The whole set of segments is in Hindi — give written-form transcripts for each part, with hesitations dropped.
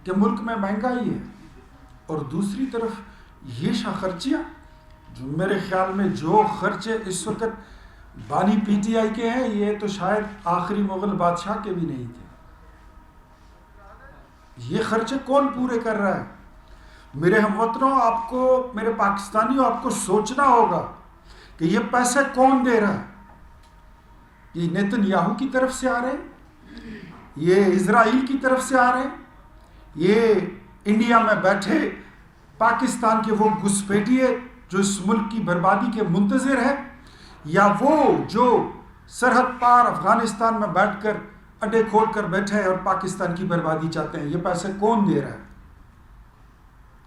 कि मुल्क में महंगाई है, और दूसरी तरफ ये खर्चियाँ जो मेरे ख्याल में जो खर्चे इस वक्त बानी पीटीआई के हैं, ये तो शायद आखिरी मुगल बादशाह के भी नहीं थे। ये खर्चे कौन पूरे कर रहा है? मेरे हमवतनों, आपको, मेरे पाकिस्तानियों, आपको सोचना होगा कि ये पैसे कौन दे रहा है। ये नेतन्याहू की तरफ से आ रहे हैं, ये इजराइल की तरफ से आ रहे हैं, ये इंडिया में बैठे पाकिस्तान के वो घुसपैठिए जो इस मुल्क की बर्बादी के मुंतज़िर है, या वो जो सरहद पार अफगानिस्तान में बैठकर अड्डे खोल कर बैठे हैं और पाकिस्तान की बर्बादी चाहते हैं। ये पैसे कौन दे रहा है?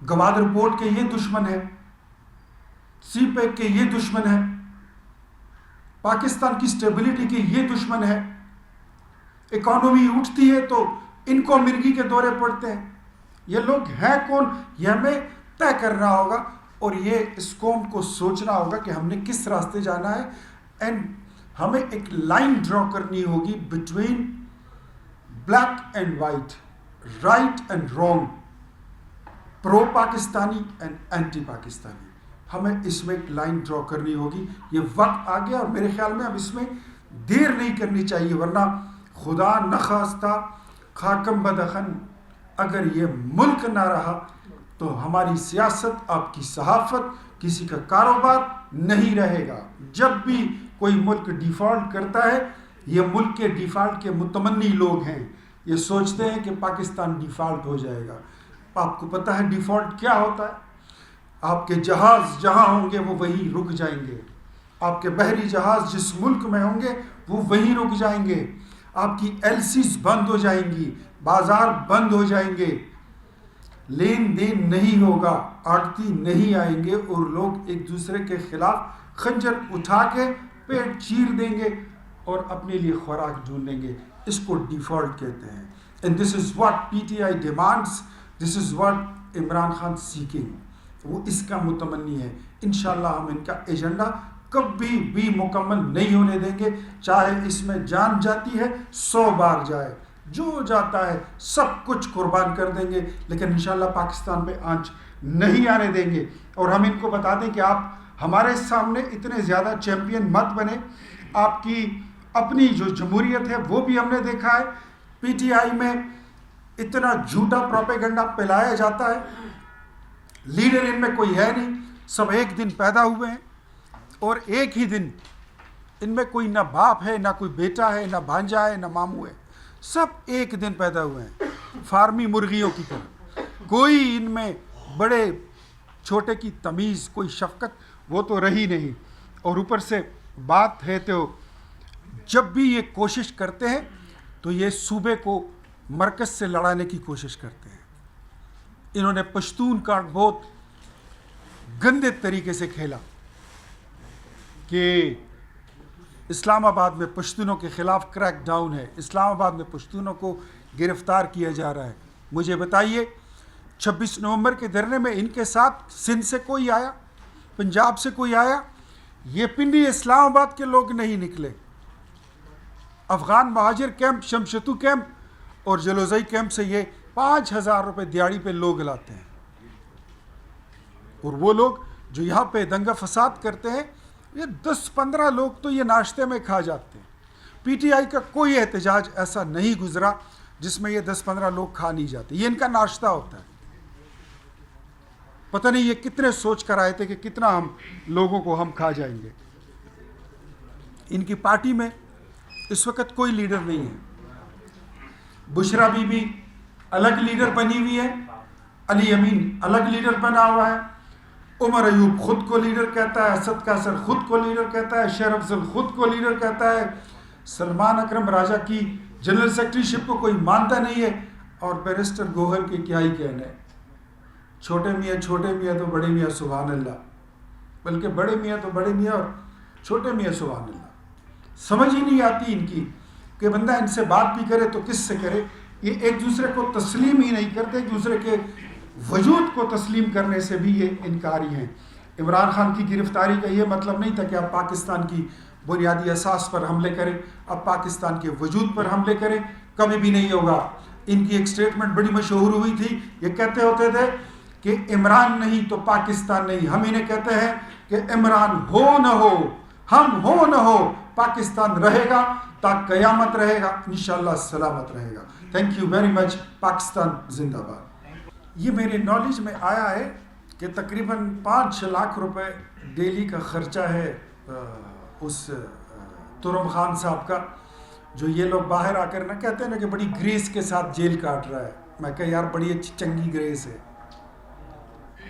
गवादर पोर्ट के ये दुश्मन है, सीपेक के ये दुश्मन है, पाकिस्तान की स्टेबिलिटी के ये दुश्मन है। इकॉनमी उठती है तो इनको मिर्गी के दौरे पड़ते हैं। ये लोग हैं कौन? ये हमें तय करना होगा, और ये इस कौम को सोचना होगा कि हमने किस रास्ते जाना है। एंड हमें एक लाइन ड्रॉ करनी होगी between black and white, right and wrong, pro Pakistani and anti Pakistani. हमें इसमें एक लाइन ड्रॉ करनी होगी। ये वक्त आ गया, और मेरे ख्याल में अब इसमें देर नहीं करनी चाहिए, वरना खुदा न खास्ता खाकम बदखन अगर ये मुल्क ना रहा तो हमारी सियासत, आपकी सहाफत, किसी का कारोबार नहीं रहेगा। जब भी कोई मुल्क डिफ़ॉल्ट करता है, ये मुल्क के डिफ़ॉल्ट के मुतमन्नी लोग हैं। ये सोचते हैं कि पाकिस्तान डिफ़ॉल्ट हो जाएगा। आपको पता है डिफ़ॉल्ट क्या होता है? आपके जहाज़ जहाँ होंगे वो वहीं रुक जाएंगे, आपके बहरी जहाज़ जिस मुल्क में होंगे वो वहीं रुक जाएंगे, आपकी एलसीज बंद हो जाएंगी, बाज़ार बंद हो जाएंगे, लेन देन नहीं होगा, आड़ती नहीं आएंगे, और लोग एक दूसरे के खिलाफ खंजर उठा के पेट चीर देंगे और अपने लिए खुराक ढूंढेंगे। इसको डिफ़ॉल्ट कहते हैं। And this is what PTI demands, this is what Imran Khan seeking. वो इसका मुतमन्नी है। इंशाल्लाह हम इनका एजेंडा कभी भी मुकम्मल नहीं होने देंगे, चाहे इसमें जान जाती है 100 बार जाए, जो जाता है सब कुछ कुर्बान कर देंगे, लेकिन इंशाल्लाह पाकिस्तान पे आंच नहीं आने देंगे। और हम इनको बता दें कि आप हमारे सामने इतने ज़्यादा चैंपियन मत बने। आपकी अपनी जो जमहूरियत है वो भी हमने देखा है। पीटीआई में इतना झूठा प्रोपेगेंडा फैलाया जाता है, लीडर इनमें कोई है नहीं, सब एक दिन पैदा हुए हैं, और एक ही दिन इनमें कोई ना बाप है, ना कोई बेटा है, ना भांजा है, ना मामू है, सब एक दिन पैदा हुए हैं फार्मी मुर्गियों की तरह। कोई इनमें बड़े छोटे की तमीज़, कोई शफकत वो तो रही नहीं। और ऊपर से बात है तो जब भी ये कोशिश करते हैं तो ये सूबे को मरकज़ से लड़ाने की कोशिश करते हैं। इन्होंने पश्तून कार्ड बहुत गंदे तरीके से खेला कि इस्लामाबाद में पश्तूनों के ख़िलाफ़ क्रैक डाउन है, इस्लामाबाद में पश्तूनों को गिरफ़्तार किया जा रहा है। मुझे बताइए 26 नवंबर के धरने में इनके साथ सिंध से कोई आया, पंजाब से कोई आया? ये पिंडी इस्लामाबाद के लोग नहीं निकले। अफ़गान महाजिर कैंप, शमशतू कैंप और जलोज़ई कैंप से ये 5,000 रुपये दिहाड़ी पे लोग लाते हैं, और वो लोग जो यहाँ पे दंगा फसाद करते हैं, ये 10-15 लोग तो ये नाश्ते में खा जाते हैं। पीटीआई का कोई एहतजाज ऐसा नहीं गुजरा जिसमें ये 10-15 लोग खा नहीं जाते। ये इनका नाश्ता होता है। पता नहीं ये कितने सोच कर आए थे कि कितना हम लोगों को हम खा जाएंगे। इनकी पार्टी में इस वक्त कोई लीडर नहीं है। बुशरा बीबी अलग लीडर बनी हुई है, अली अमीन अलग लीडर बना हुआ है, उमर अयूब खुद को लीडर कहता है, असद कासर खुद को लीडर कहता है, शेर अफजल खुद को लीडर कहता है, सलमान अकरम राजा की जनरल सेक्रेटरीशिप को कोई मानता नहीं है, और बैरिस्टर गोहर के क्या ही कहना है। छोटे मियाँ तो बड़े मियाँ सुभान अल्लाह, बल्कि बड़े मियाँ तो बड़े मियाँ और छोटे मियाँ सुभान अल्लाह। समझ ही नहीं आती इनकी कि बंदा इनसे बात भी करे तो किससे करे। ये एक दूसरे को तस्लीम ही नहीं करते, एक दूसरे के वजूद को तस्लीम करने से भी ये इनकारी हैं। इमरान खान की गिरफ्तारी का ये मतलब नहीं था कि आप पाकिस्तान की बुनियादी असास पर हमले करें, अब पाकिस्तान के वजूद पर हमले करें, कभी भी नहीं होगा। इनकी एक स्टेटमेंट बड़ी मशहूर हुई थी, ये कहते होते थे कि इमरान नहीं तो पाकिस्तान नहीं। हम इन्हें कहते हैं कि इमरान हो न हो, हम हो न हो, पाकिस्तान रहेगा ताकि कयामत रहेगा, इंशाअल्लाह सलामत रहेगा। Thank you very much. Pakistan जिंदाबाद। ये मेरे नॉलेज में आया है कि तकरीबन 5 लाख रुपए डेली का खर्चा है उस तुरम खान साहब का, जो ये लोग बाहर आकर ना कहते हैं ना कि बड़ी ग्रेस के साथ जेल काट रहा है। मैं कह यार बड़ी अच्छी चंगी ग्रेस है,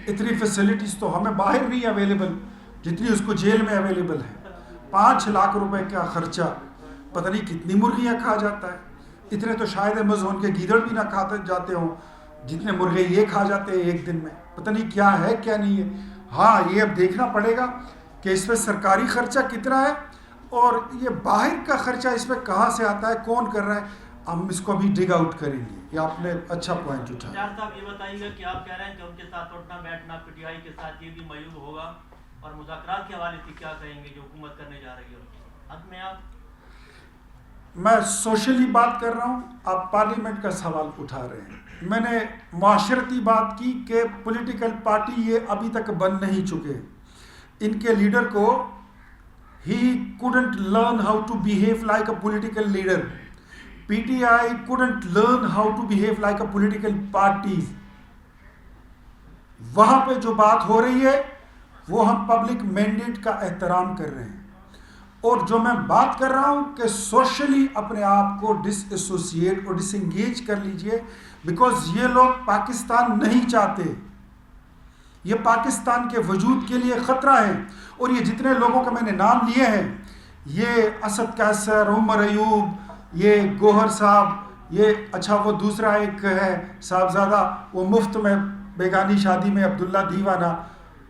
इतनी फैसिलिटीज़ तो हमें बाहर नहीं अवेलेबल जितनी उसको जेल में अवेलेबल है। 5 लाख रुपए का खर्चा, पता नहीं कितनी मुर्गियाँ खा जाता है। इतने तो शायद अमेज़न के गीदड़ भी ना खाते जाते हों जितने मुर्गे ये खा जाते हैं एक दिन में। पता नहीं क्या है क्या नहीं है। हाँ, ये अब देखना पड़ेगा कि इसमें सरकारी खर्चा कितना है और ये बाहर का खर्चा इसमें कहाँ से आता है, कौन कर रहा है, हम इसको अभी डिग आउट करेंगे। ये आपने अच्छा पॉइंट उठाया। साहब ये बताइएगा कि आप कह रहे हैं कि उनके साथ उठना बैठना पीटीआई के साथ ये भी मयूब होगा, और मुज़ाकरात के हवाले से क्या कहेंगे जो हुकूमत करने जा रही है? हद में आप, मैं सोशली बात कर रहा हूँ, आप पार्लियामेंट का सवाल उठा रहे हैं। मैंने माशरती बात की कि पॉलिटिकल पार्टी ये अभी तक बन नहीं चुके। इनके लीडर को he couldn't learn how to behave like a political leader. PTI couldn't learn how to behave like a political party. वहां पे जो बात हो रही है वो हम पब्लिक मैंडेट का एहतराम कर रहे हैं, और जो मैं बात कर रहा हूं कि सोशली अपने आप को डिसएसोसिएट और डिसएंगेज कर लीजिए, बिकॉज ये लोग पाकिस्तान नहीं चाहते। ये पाकिस्तान के वजूद के लिए ख़तरा है। और ये जितने लोगों का मैंने नाम लिए हैं, ये असद कैसर, उमर अयूब, ये गोहर साहब, ये अच्छा वो दूसरा एक है साहबजादा, वो मुफ्त में बेगानी शादी में अब्दुल्ला दीवाना,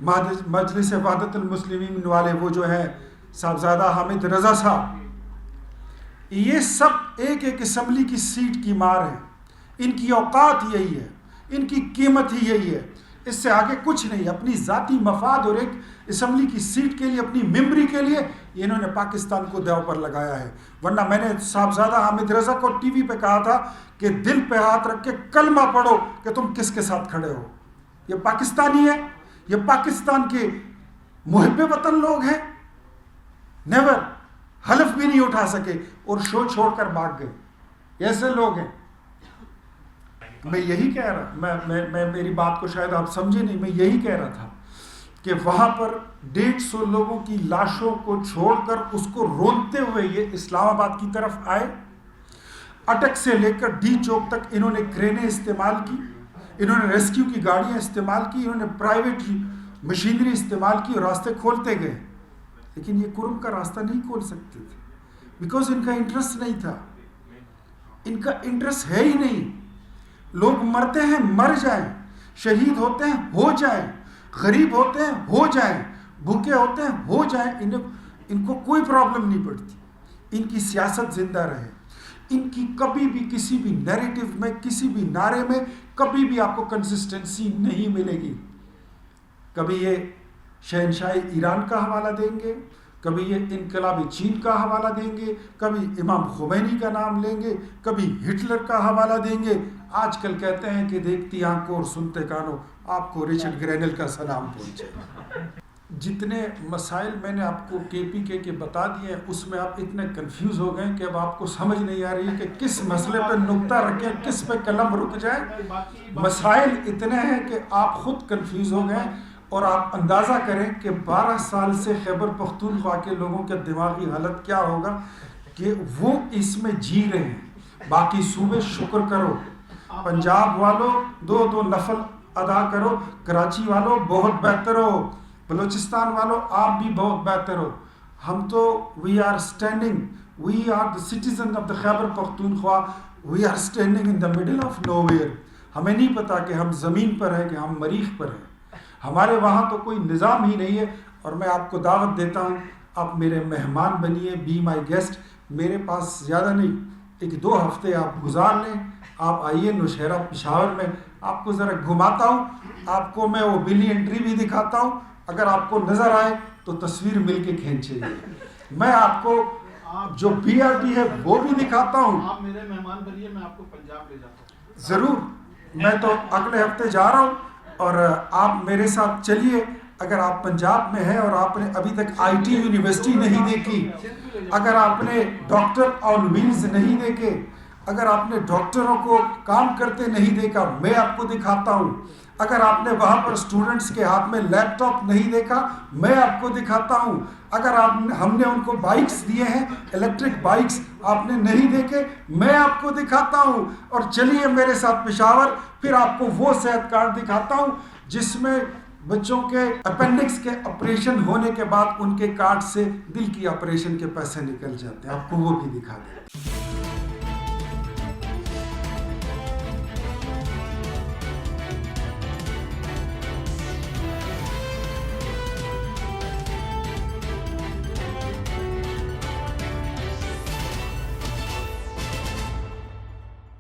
मजलिस वहदतुल मुस्लिमीन वाले वो जो है साहबजादा हामिद रज़ा साहब, ये सब एक एक असम्बली की सीट की मार है। इनकी औकात यही है, इनकी कीमत ही यही है, इससे आगे कुछ नहीं। अपनी ज़ाती मफाद और एक असम्बली की सीट के लिए, अपनी मेमोरी के लिए इन्होंने पाकिस्तान को दांव पर लगाया है। वरना मैंने साहबजादा हामिद रज़ा को टीवी पे कहा था कि दिल पे हाथ रख के कलमा पढ़ो कि तुम किसके साथ खड़े हो। ये पाकिस्तानी है, ये पाकिस्तान के मुहिब्बे वतन लोग हैं, नेवर हलफ भी नहीं उठा सके और शो छोड़कर भाग गए। ऐसे लोग हैं। मैं यही कह रहा, मैं मेरी बात को शायद आप समझे नहीं, मैं यही कह रहा था कि वहाँ पर 150 लोगों की लाशों को छोड़कर उसको रोनते हुए ये इस्लामाबाद की तरफ आए। अटक से लेकर डी चौक तक इन्होंने क्रेनें इस्तेमाल की, इन्होंने रेस्क्यू की गाड़ियाँ इस्तेमाल की, इन्होंने प्राइवेट मशीनरी इस्तेमाल की और रास्ते खोलते गए। लेकिन ये कुर्म का रास्ता नहीं खोल सकते थे, बिकॉज इनका इंटरेस्ट नहीं था। इनका इंटरेस्ट है ही नहीं। लोग मरते हैं, मर जाएं, शहीद होते हैं, हो जाएं, गरीब होते हैं, हो जाएं, भूखे होते हैं, हो जाएं, इनको कोई प्रॉब्लम नहीं पड़ती। इनकी सियासत जिंदा रहे। इनकी कभी भी किसी भी नैरेटिव में, किसी भी नारे में कभी भी आपको कंसिस्टेंसी नहीं मिलेगी। कभी ये शहनशाही ईरान का हवाला देंगे, कभी ये इनकलाबी चीन का हवाला देंगे, कभी इमाम खुमैनी का नाम लेंगे, कभी हिटलर का हवाला देंगे। आजकल कहते हैं कि देखती आंखों और सुनते कानों आपको रिचर्ड ग्रेनल का सलाम पहुंचे। जितने मसाइल मैंने आपको KPK के बता दिए हैं, उसमें आप इतने कंफ्यूज हो गए कि अब आपको समझ नहीं आ रही है कि किस मसले पर नुक्ता रखें, किस पे कलम रुक जाए। मसाइल इतने हैं कि आप खुद कंफ्यूज हो गए। और आप अंदाज़ा करें कि 12 साल से खैबर पख्तूनख्वा के लोगों के दिमागी हालत क्या होगा कि वो इसमें जी रहे हैं। बाकी सूबे शुक्र करो, पंजाब वालों 2-2 नफल अदा करो, कराची वालों बहुत बेहतर हो, बलूचिस्तान वालों आप भी बहुत बेहतर हो। हम तो we are standing, we are the citizen of the Khyber Pakhtunkhwa, we are standing in the middle of nowhere. हमें नहीं पता कि हम ज़मीन पर हैं कि हम मरीख पर हैं। हमारे वहाँ तो कोई निज़ाम ही नहीं है। और मैं आपको दावत देता हूँ, आप मेरे मेहमान बनिए, बी माई गेस्ट। मेरे पास ज़्यादा नहीं, 1-2 हफ्ते आप गुजार लें। आप आइए नौशहरा पेशावर में, आपको ज़रा घुमाता हूँ, आपको मैं वो बिली एंट्री भी दिखाता हूँ। अगर आपको नज़र आए तो तस्वीर मिल के खींचेंगे। मैं आपको जो BRT है वो भी दिखाता हूँ। आप मेरे मेहमान बनिए, मैं आपको पंजाब ले जाता हूँ। ज़रूर, मैं तो अगले हफ्ते जा रहा हूँ और आप मेरे साथ चलिए। अगर आप पंजाब में हैं और आपने अभी तक आईटी यूनिवर्सिटी नहीं देखी, अगर आपने डॉक्टर ऑन व्हील्स नहीं देखे, अगर आपने डॉक्टरों को काम करते नहीं देखा, मैं आपको दिखाता हूँ। अगर आपने वहाँ पर स्टूडेंट्स के हाथ में लैपटॉप नहीं देखा, मैं आपको दिखाता हूँ। अगर हमने उनको बाइक्स दिए हैं, इलेक्ट्रिक बाइक्स आपने नहीं देखे, मैं आपको दिखाता हूँ। और चलिए मेरे साथ पेशावर, फिर आपको वो सेहत कार्ड दिखाता हूँ जिसमें बच्चों के अपेंडिक्स के ऑपरेशन होने के बाद उनके कार्ड से दिल की ऑपरेशन के पैसे निकल जाते हैं। आपको वो भी दिखा दें।